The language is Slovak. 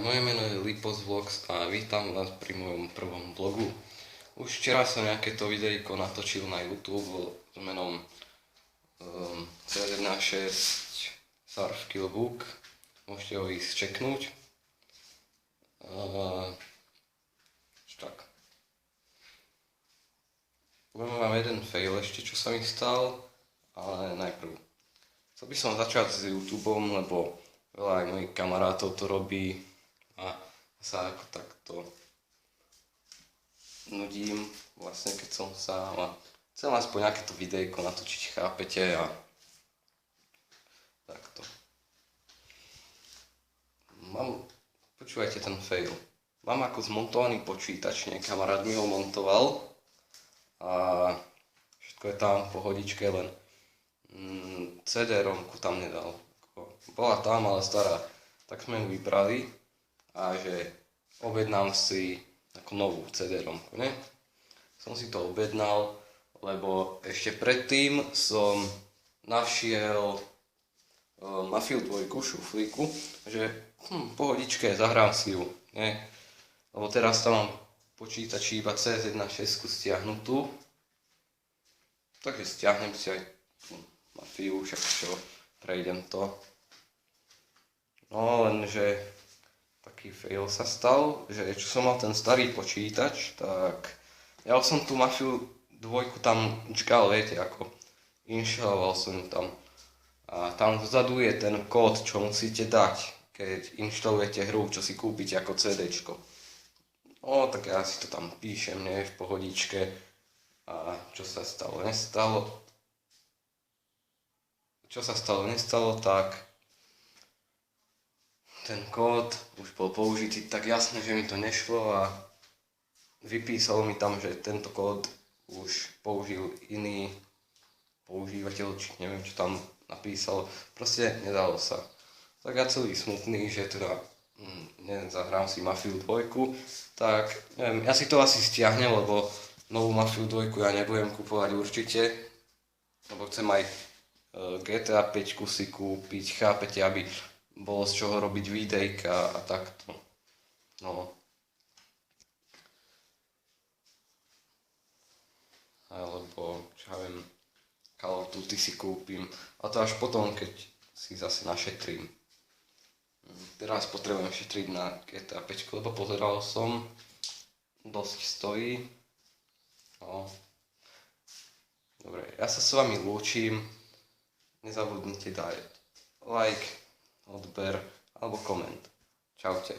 moje meno je Lipos Vlogs a vítam vás pri mojom prvom vlogu. Už včera som nejaké to videjko natočil na YouTube s menom C1.6 Surf Killbook. Môžete ho ísť čeknúť. Tak. Poviem vám jeden fail ešte, čo sa mi stal, ale najprv. Chcel by som začať s YouTubeom, lebo veľa aj mojich kamarátov to robí a sa ako takto nudím, vlastne keď som sám a chcem aspoň nejaké to videjko natočiť, chápete, a takto. Počúvajte ten fail. Mám ako zmontovaný počítač, kamarát mi ho montoval a všetko je tam v pohodičke, len CD-romku tam nedal. Bola tam, ale stará. Tak sme ju vybrali a že objednám si ako novú CD-romku, ne? Som si to objednal, lebo ešte predtým som našiel Mafia 2 šuflíku, že pohodičke, zahrám si ju, ne? Lebo teraz tam mám počítači iba CS1.6 stiahnutú, takže stiahnem si aj tú Mafiu, však čo, prejdem to. No lenže taký fail sa stal, že čo som mal ten starý počítač, tak ja som tú Mafiu 2 tam čkal, viete, ako inštaloval som ju tam. A tam vzadu je ten kód, čo musíte dať, keď inštalujete hru, čo si kúpite ako CDčko. No tak ja si to tam píšem, nie, v pohodičke. A čo sa stalo, nestalo? Čo sa stalo, nestalo, tak ten kód už bol použitý tak jasne, že mi to nešlo a vypísalo mi tam, že tento kód už použil iný používateľ, či neviem, čo tam napísal. Proste nedalo sa. Tak ja celý smutný, že teda nezahrám si Mafiu 2, tak neviem, ja si to asi stiahnem, lebo novú Mafiu 2 ja nebudem kupovať určite, lebo chcem aj GTA 5 si kúpiť, chápete, aby bolo z čoho robiť videjka a takto. No. Alebo, čo ja viem, Call of Duty si kúpim. A to až potom, keď si zase našetrím. Teraz potrebujem šetriť na GTA 5, lebo pozeral som, dosť stojí. No. Dobre, ja sa s vami lúčim. Nezabudnite dať like, odber alebo koment. Čaute.